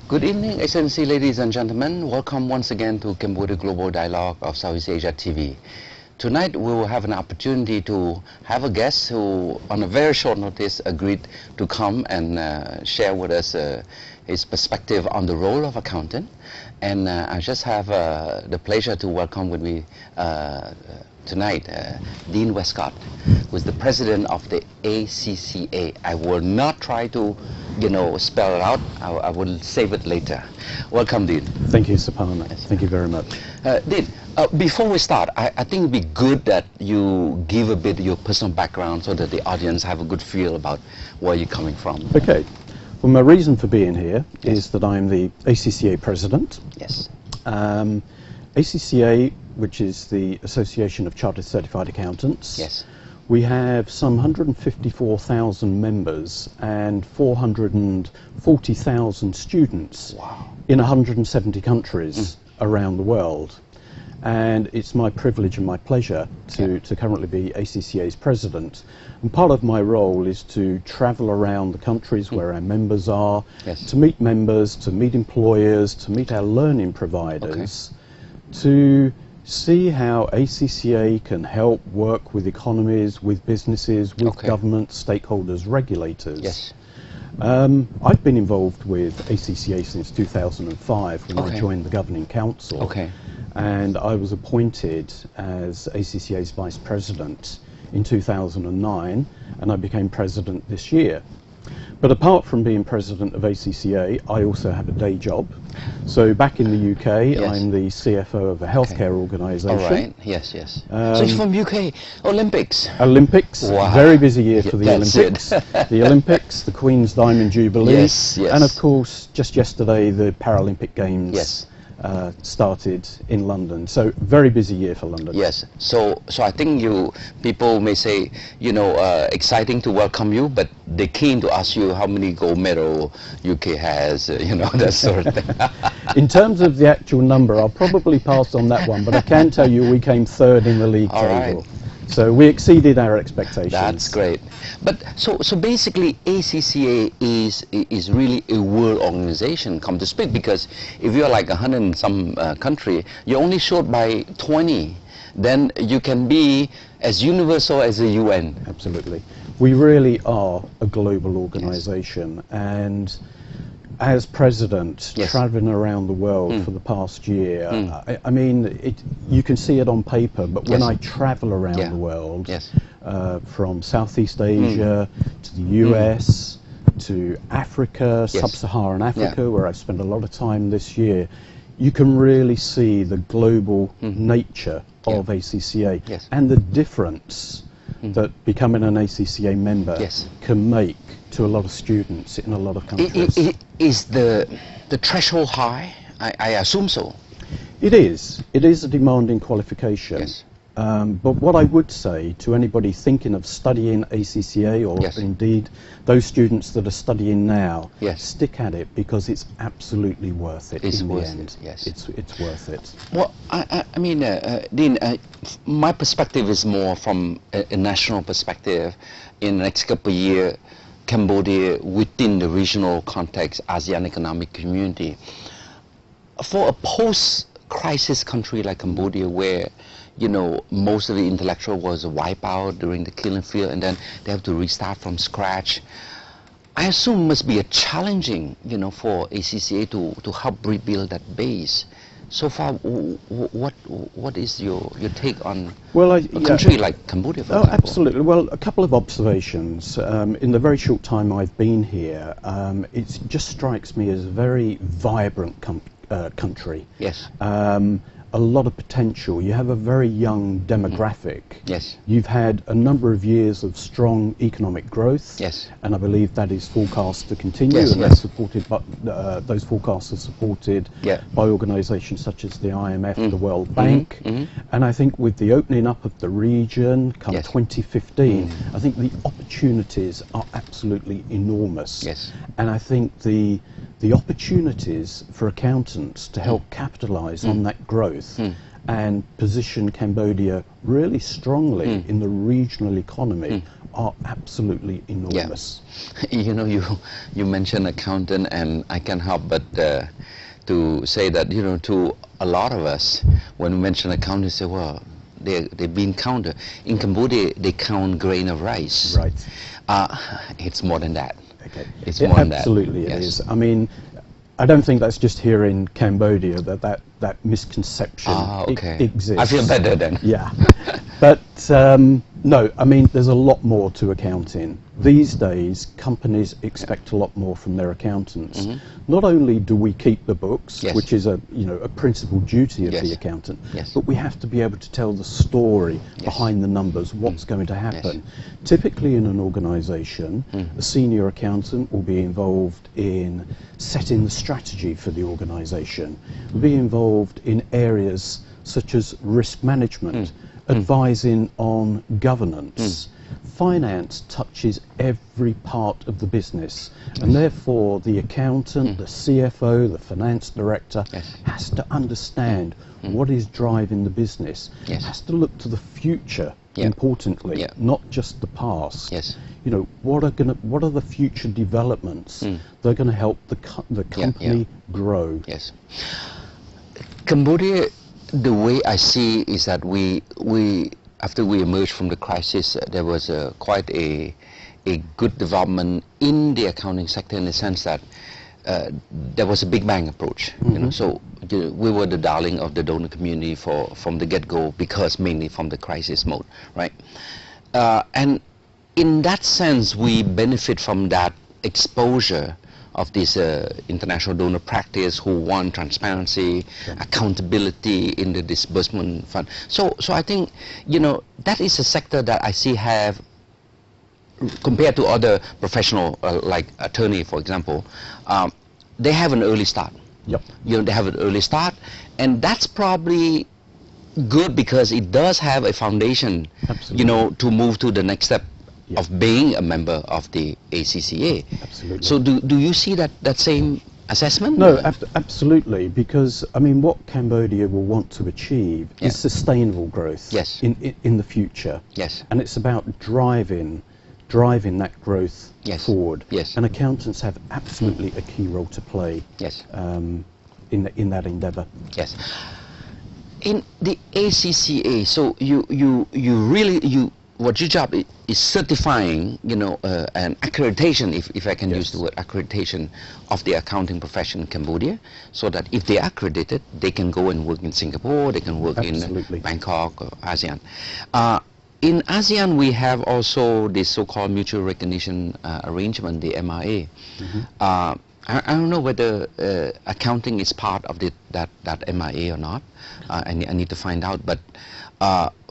Good evening, Excellency, ladies and gentlemen. Welcome once again to Cambodia Global Dialogue of Southeast Asia TV. Tonight we will have an opportunity to have a guest who, on a very short notice, agreed to come and share with us his perspective on the role of accountant. And I just have the pleasure to welcome with me tonight Dean Westcott, who is the president of the ACCA. I will not try to, spell it out. I will save it later. Welcome, Dean. Thank you, Siphana. Yes. Thank you very much. Dean, before we start, I think it would be good that you give a bit of your personal background so that the audience have a good feel about where you're coming from. Okay. Well, my reason for being here is that I'm the ACCA president. Yes. ACCA, which is the Association of Chartered Certified Accountants. Yes. We have some 154,000 members and 440,000 students. Wow. In 170 countries around the world. And it's my privilege and my pleasure to currently be ACCA's president. And part of my role is to travel around the countries where our members are, to meet members, to meet employers, to meet our learning providers, to see how ACCA can help work with economies, with businesses, with governments, stakeholders, regulators. Yes. I've been involved with ACCA since 2005 when I joined the Governing Council. Okay. And I was appointed as ACCA's Vice President in 2009, and I became President this year. But apart from being President of ACCA, I also have a day job. So back in the UK, I'm the CFO of a healthcare organisation. All right, yes. So you're from UK, Olympics. Wow. Very busy year for the Olympics. The Olympics, the Queen's Diamond Jubilee, and of course, just yesterday, the Paralympic Games. Started in London, so very busy year for London. Yes, so I think people may say, exciting to welcome you, but they're keen to ask you how many gold medal UK has, that sort of thing. In terms of the actual number, I'll probably pass on that one, but I can tell you we came third in the league table. So we exceeded our expectations. That's great. But so basically ACCA is really a world organization, come to speak, because if you're like 100 and some country, you're only short by 20, then you can be as universal as the UN. Absolutely. We really are a global organization, and as president, traveling around the world for the past year, I mean, you can see it on paper, but when I travel around the world, from Southeast Asia to the US to Africa, Sub-Saharan Africa, where I've spent a lot of time this year, you can really see the global nature of ACCA and the difference that becoming an ACCA member can make to a lot of students in a lot of countries. Is the threshold high? I assume so. It is. It is a demanding qualification. But what I would say to anybody thinking of studying ACCA, or indeed those students that are studying now, stick at it, because it's absolutely worth it in the end. It's worth it. Well, I mean, Dean, my perspective is more from a national perspective. In the next couple of years, Cambodia, within the regional context, ASEAN Economic Community, for a post-crisis country like Cambodia, where most of the intellectual was wiped out during the killing field, and then they have to restart from scratch. I assume it must be a challenging, for ACCA to help rebuild that base. So far, what is your take on a country like Cambodia, for example? Absolutely. Well, a couple of observations. In the very short time I've been here, it just strikes me as a very vibrant country. A lot of potential. You have a very young demographic. You've had a number of years of strong economic growth. And I believe that is forecast to continue, and that's supported by, those forecasts are supported by organisations such as the IMF, the World Bank. And I think with the opening up of the region come 2015, I think the opportunities are absolutely enormous. And I think the opportunities for accountants to help capitalise on that growth and position Cambodia really strongly in the regional economy are absolutely enormous. Yeah. You know, you mentioned accountant, and I can't help but to say that, you know, to a lot of us, when we mention accountant, they say, well, they've been counted. In Cambodia, they count grain of rice. Right. It's more than that. Okay. It's more than that. Absolutely it is. I mean, I don't think that's just here in Cambodia that misconception exists. I feel better then. Yeah. But no, I mean, there's a lot more to accounting. These days, companies expect a lot more from their accountants. Not only do we keep the books, which is a principal duty of the accountant, but we have to be able to tell the story behind the numbers, what's going to happen. Typically in an organisation, a senior accountant will be involved in setting the strategy for the organisation, will be involved in areas such as risk management, advising on governance. Finance touches every part of the business, and therefore the accountant, the CFO, the finance director has to understand what is driving the business, has to look to the future, importantly, not just the past. You know, what are the future developments that are going to help the company grow? Cambodia, the way I see is that we after we emerged from the crisis, there was quite a good development in the accounting sector, in the sense that there was a big bang approach. You know, so we were the darling of the donor community from the get-go, because mainly from the crisis mode, right? And in that sense, we benefit from that exposure of this international donor practice, who want transparency, accountability in the disbursement fund. So I think, you know, that is a sector that I see have, compared to other professional, like attorney, for example, they have an early start. You know, they have an early start, and that's probably good, because it does have a foundation, you know, to move to the next step of being a member of the ACCA. Absolutely. So do you see that same assessment? No, absolutely, because I mean, what Cambodia will want to achieve is sustainable growth in the future. And it's about driving that growth forward. And accountants have absolutely a key role to play in that endeavour. In the ACCA, so what your job is certifying, you know, an accreditation, if I can use the word accreditation, of the accounting profession in Cambodia, so that if they are accredited, they can go and work in Singapore, they can work in Bangkok or ASEAN. In ASEAN, we have also this so-called mutual recognition arrangement, the MRA. I don't know whether accounting is part of that MRA or not. I need to find out. But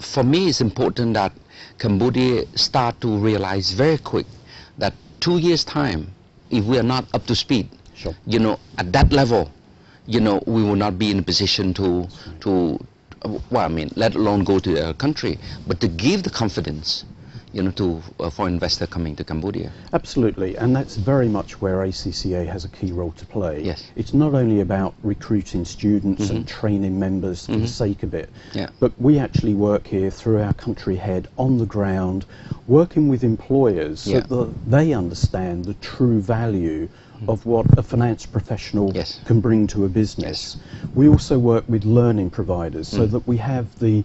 for me, it's important that Cambodia start to realize very quick that 2 years' time, if we are not up to speed, you know, at that level, you know, we will not be in a position to well, I mean, let alone go to their country, but to give the confidence, you know, to for investor coming to Cambodia. Absolutely, and that's very much where ACCA has a key role to play. It's not only about recruiting students and training members for the sake of it, but we actually work here through our country head on the ground, working with employers so that they understand the true value of what a finance professional can bring to a business. We also work with learning providers so that we have the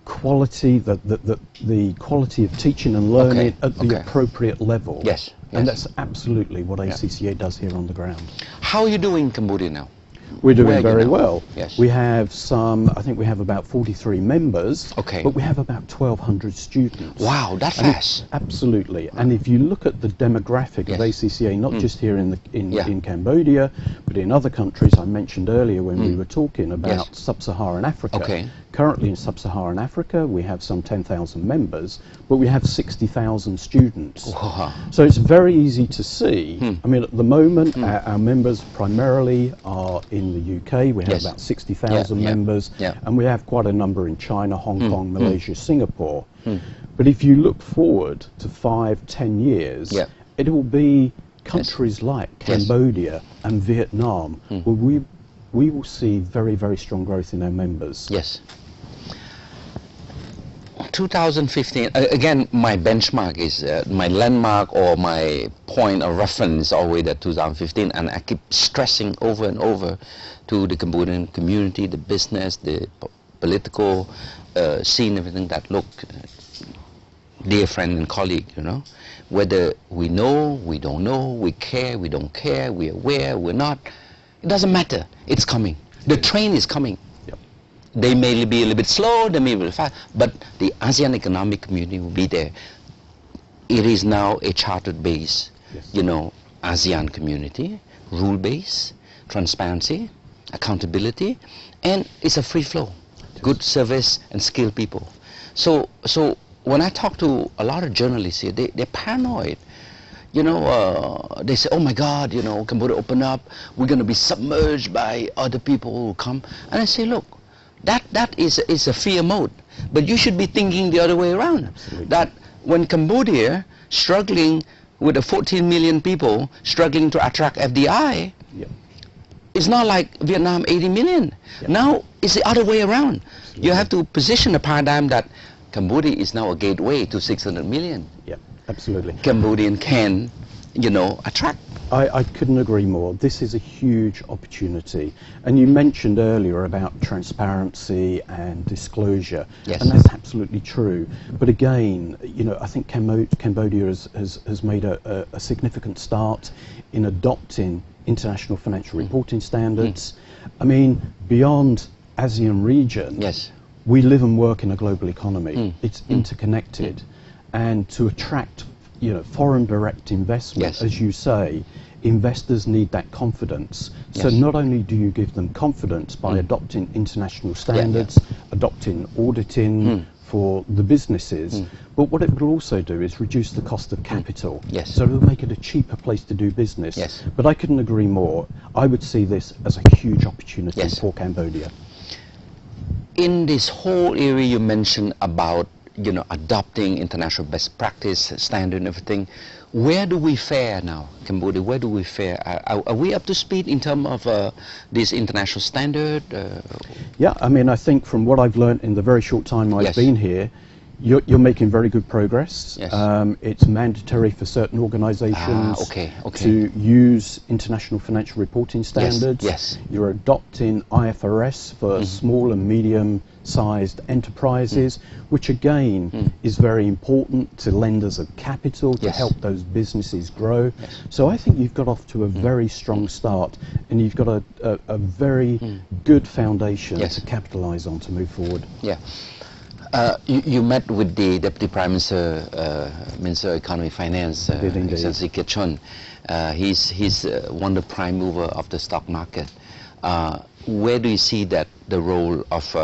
quality, the quality of teaching and learning at the appropriate level. And that's absolutely what ACCA does here on the ground. How are you doing in Cambodia now? We're doing very well. We have I think we have about 43 members, but we have about 1,200 students. Wow, that's fast. Absolutely. And if you look at the demographic of ACCA, not just here in Cambodia, but in other countries, I mentioned earlier when we were talking about Sub-Saharan Africa. Currently in Sub-Saharan Africa, we have some 10,000 members, but we have 60,000 students. So it's very easy to see. I mean, at the moment, our members primarily are in the UK. We have about 60,000 members, and we have quite a number in China, Hong Kong, Malaysia, Singapore. But if you look forward to 5-10 years, it will be countries like Cambodia and Vietnam where we we will see very, very strong growth in our members. Yes. 2015, again, my benchmark is, my landmark or my point of reference is always at 2015, and I keep stressing over and over to the Cambodian community, the business, the political scene, everything that, look, dear friend and colleague, you know, whether we know, we don't know, we care, we don't care, we're aware, we're not, it doesn't matter, it's coming. The train is coming. They may be a little bit slow, they may be a little fast, but the ASEAN Economic Community will be there. It is now a chartered-based, you know, ASEAN community, rule-based, transparency, accountability, and it's a free flow, good service and skilled people. So when I talk to a lot of journalists here, they're paranoid. You know, they say, oh my God, you know, Cambodia open up, we're going to be submerged by other people who will come. And I say, look, that is a fear mode, but you should be thinking the other way around. Absolutely. That when Cambodia struggling with the 14 million people struggling to attract FDI, it's not like Vietnam 80 million. Now it's the other way around. Absolutely. You have to position a paradigm that Cambodia is now a gateway to 600 million. Yeah, absolutely. Cambodian can, you know, attract. I couldn't agree more. This is a huge opportunity. And you mentioned earlier about transparency and disclosure. Yes. And that's absolutely true. But again, you know, I think Cambodia has made a significant start in adopting international financial reporting standards. I mean, beyond ASEAN region, we live and work in a global economy. It's interconnected. And to attract, you know, foreign direct investment, as you say, investors need that confidence. So not only do you give them confidence by adopting international standards, adopting auditing for the businesses, but what it will also do is reduce the cost of capital. So it will make it a cheaper place to do business. But I couldn't agree more. I would see this as a huge opportunity for Cambodia. In this whole area you mentioned about, you know, adopting international best practice, standard and everything, where do we fare now, Cambodia? Where do we fare? Are we up to speed in terms of this international standard? Yeah, I mean, I think from what I've learned in the very short time I've been here, you're making very good progress. It's mandatory for certain organizations to use international financial reporting standards. You're adopting IFRS for small and medium-sized enterprises, which again is very important to lenders of capital to help those businesses grow. So I think you've got off to a very strong start, and you've got a very good foundation to capitalize on to move forward. You met with the Deputy Prime Minister, Minister of Economy and Finance, Excellency Kitchun. He's one of the prime mover of the stock market. Where do you see that the role of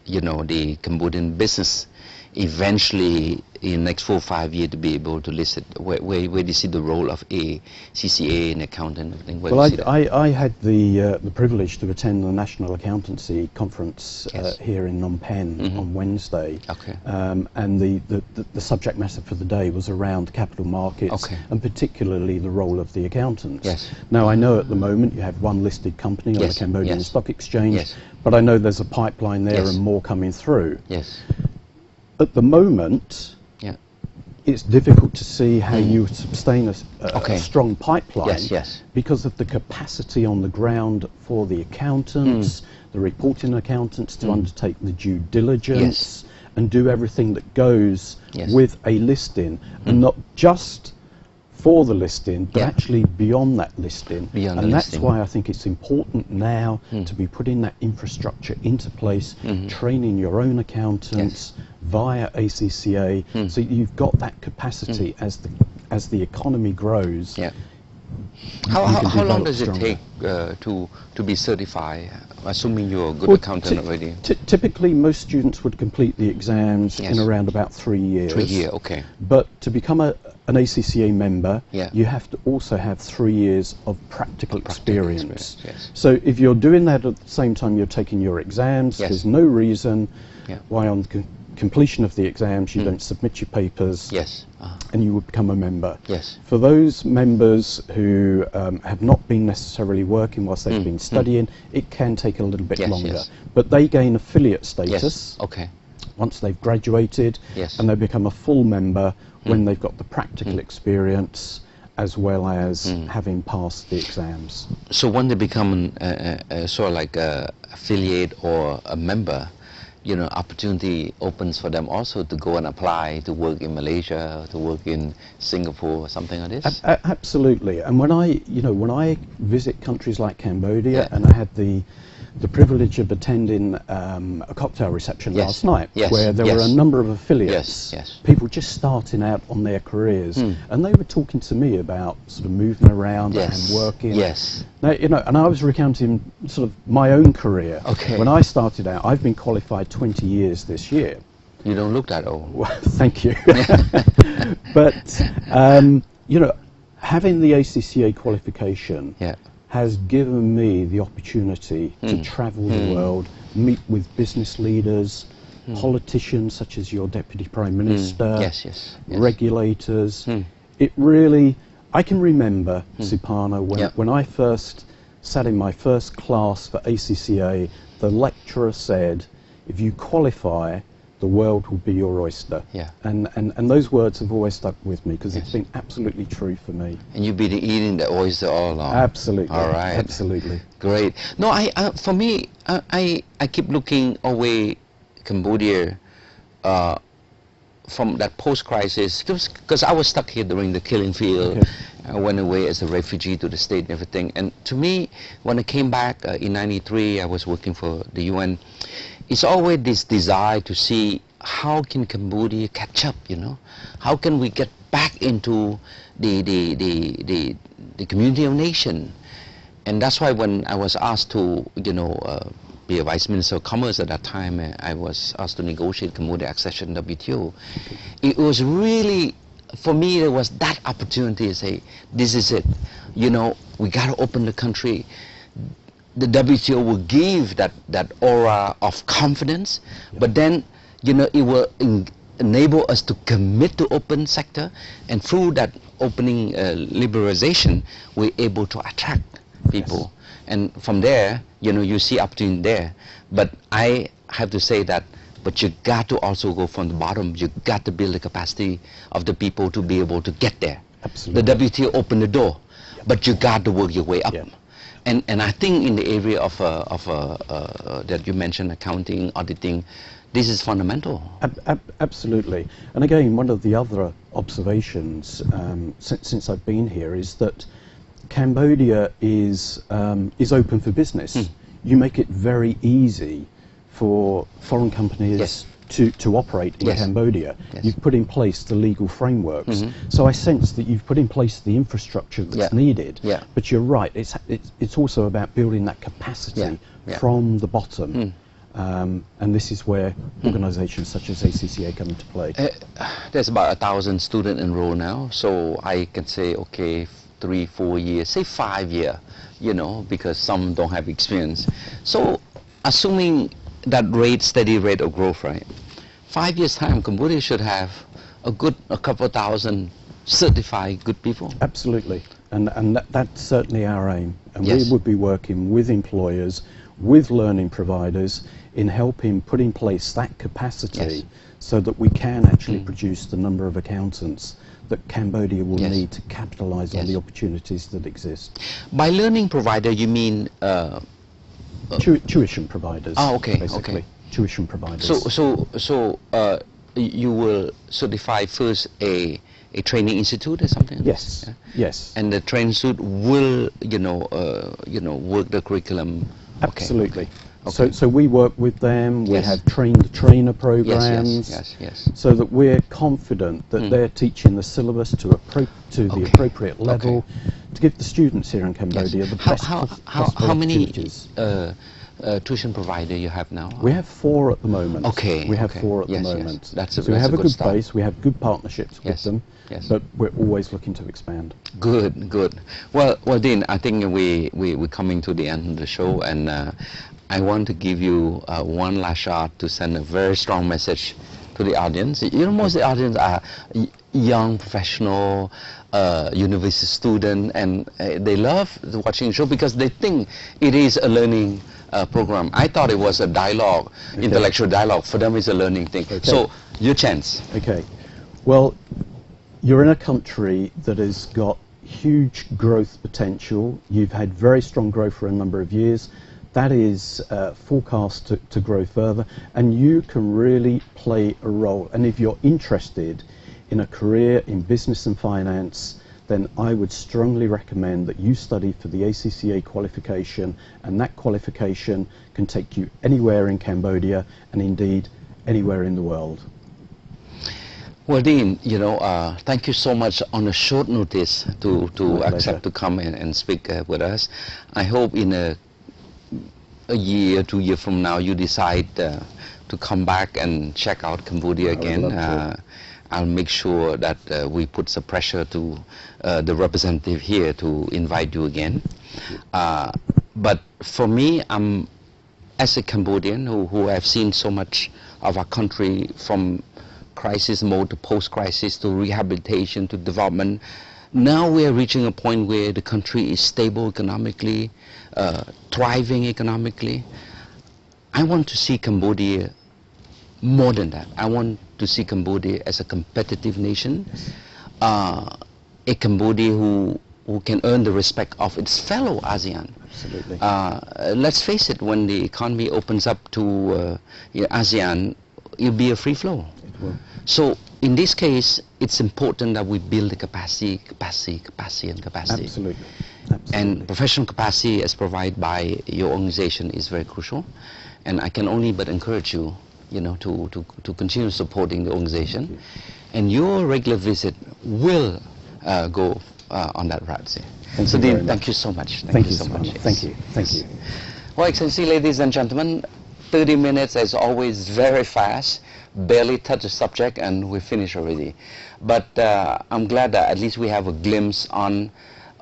you know, the Cambodian business eventually in the next 4 or 5 years to be able to list it? Where do you see the role of ACCA and accountant and everything? Well, I had the privilege to attend the National Accountancy Conference here in Phnom Penh on Wednesday. And the subject matter for the day was around capital markets and particularly the role of the accountants. Now, I know at the moment you have one listed company on the Cambodian Stock Exchange, but I know there's a pipeline there and more coming through. At the moment, it's difficult to see how you sustain a strong pipeline because of the capacity on the ground for the accountants, the reporting accountants to undertake the due diligence and do everything that goes with a listing, and not just for the listing, but actually beyond that listing. And that's why I think it's important now to be putting that infrastructure into place, training your own accountants via ACCA, so you've got that capacity as the economy grows. How long does it take to be certified, assuming you're a good accountant already? Typically, most students would complete the exams in around about 3 years. 3 years, But to become an ACCA member, you have to also have 3 years of practical experience. So if you're doing that at the same time you're taking your exams, there's no reason why on completion of the exams, you don't submit your papers, yes, and you would become a member. yes. For those members who have not been necessarily working whilst they've been studying, it can take a little bit Yes, longer. yes. But they gain affiliate status Yes, okay, once they've graduated, yes. and they become a full member when they've got the practical experience as well as having passed the exams. So when they become sort of like a affiliate or a member, you know, opportunity opens for them also to go and apply to work in Malaysia, to work in Singapore, or something like this. Absolutely. And when I visit countries like Cambodia, Yeah. and I had the privilege of attending a cocktail reception Yes. last night, Yes. where there Yes. were a number of affiliates, Yes. Yes. people just starting out on their careers, and they were talking to me about sort of moving around Yes. and working. Yes. Now, you know, and I was recounting sort of my own career. Okay. When I started out, I've been qualified 20 years this year. You don't look that old. Well, thank you. But, you know, having the ACCA qualification Yeah. has given me the opportunity to travel the world, meet with business leaders, politicians such as your Deputy Prime Minister, Yes, yes, yes. regulators. It really, I can remember, Siphana, Yeah. when I first sat in my first class for ACCA, the lecturer said, if you qualify, the world will be your oyster. Yeah. And those words have always stuck with me because it's been absolutely true for me. And you've been eating the oyster all along. Absolutely. All right. Absolutely. Great. No, for me, I keep looking away Cambodia from that post-crisis, because I was stuck here during the killing field. Okay. I went away as a refugee to the state and everything. And to me, when I came back in '93, I was working for the UN. It's always this desire to see how can Cambodia catch up, you know? How can we get back into the community of nation? And that's why when I was asked to, you know, be a Vice Minister of Commerce at that time, I was asked to negotiate Cambodia accession to WTO. It was really, for me, there was that opportunity to say, this is it. You know, we got to open the country. The WTO will give that aura of confidence, but then, you know, it will enable us to commit to open sector, and through that opening liberalization, we're able to attract people. Yes. And from there, you know, you see opportunity there. But I have to say that, but you got to also go from the bottom. You got to build the capacity of the people to be able to get there. Absolutely. The WTO opened the door, but you got to work your way up. Yeah. And I think in the area of that you mentioned, accounting, auditing, this is fundamental. Absolutely. And again, one of the other observations since I've been here is that Cambodia is open for business. You make it very easy for foreign companies yes. to operate in yes. Cambodia. Yes. You've put in place the legal frameworks. So I sense that you've put in place the infrastructure that's needed. Yeah. But you're right, it's also about building that capacity from the bottom. And this is where organisations such as ACCA come into play. There's about 1,000 students enrolled now, so I can say, okay, 3-4 years, say 5 years, you know, because some don't have experience. So assuming that steady rate of growth, right? 5 years time, Cambodia should have a couple of thousand certified good people. Absolutely, and that's certainly our aim. And yes. we would be working with employers, with learning providers, in helping put in place that capacity yes. so that we can actually produce the number of accountants that Cambodia will yes. need to capitalise yes. on the opportunities that exist. By learning provider, you mean tuition providers. Oh, okay, basically. okay. Tuition providers. So you will certify first a training institute or something? Yes. Yeah? Yes. And the training institute will, work the curriculum. Absolutely. Okay. So we work with them. We yes. have train-the-trainer programs. Yes. So that we're confident that they're teaching the syllabus to the appropriate level, to give the students here in Cambodia the best how many tuition provider you have now? We have 4 at the moment. Okay. We have 4 at the moment. Yes. That's so we have a good start. base. We have good partnerships with them. Yes. But we're always looking to expand. Good. Well, Dean, I think we're coming to the end of the show, and I want to give you one last shot to send a very strong message to the audience. You know, most of the audience are young professional, university student, and they love watching the show because they think it is a learning program. I thought it was a dialogue, intellectual dialogue. For them, it's a learning thing. So, your chance. Okay. Well, you're in a country that has got huge growth potential. You've had very strong growth for a number of years. That is forecast to grow further, and you can really play a role. And if you're interested in a career in business and finance, then I would strongly recommend that you study for the ACCA qualification, and that qualification can take you anywhere in Cambodia and indeed anywhere in the world. Well, Dean, you know, thank you so much on a short notice to accept to come and speak with us. I hope in a year, 2 years from now, you decide to come back and check out Cambodia again. I'll make sure that we put some pressure to the representative here to invite you again. But for me, as a Cambodian who have seen so much of our country from crisis mode to post-crisis to rehabilitation to development, now we are reaching a point where the country is stable economically, thriving economically. I want to see Cambodia more than that. I want to see Cambodia as a competitive nation, a Cambodia who can earn the respect of its fellow ASEAN. Absolutely. Let's face it, when the economy opens up to ASEAN, it'll be a free flow. It will. So in this case, it's important that we build the capacity. Absolutely. And professional capacity as provided by your organization is very crucial. And I can only but encourage you, you know, to continue supporting the organization. And your regular visit will go on that route. So Dean, thank you so much. Thank you so much. Thank you. Thank you. Well, Excellency, ladies and gentlemen, 30 minutes is always very fast. Barely touch the subject and we finish already. But I'm glad that at least we have a glimpse on,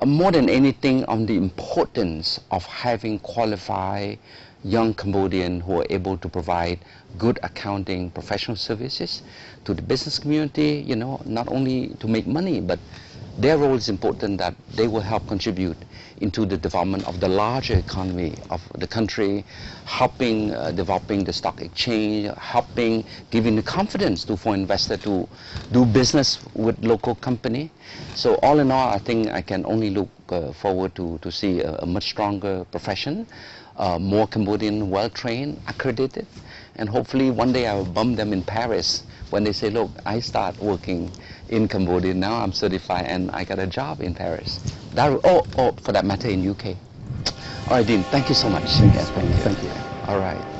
more than anything, on the importance of having qualified young Cambodian who are able to provide good accounting professional services to the business community, you know, not only to make money, but their role is important, that they will help contribute into the development of the larger economy of the country, helping developing the stock exchange, helping giving the confidence to foreign investors to do business with local company. So all in all, I think I can only look forward to see a much stronger profession, more Cambodian well-trained, accredited, and hopefully one day I will bump them in Paris when they say, look, I start working in Cambodia, now I'm certified and I got a job in Paris. That, for that matter in UK. All right, Dean, thank you so much. Thank you. All right.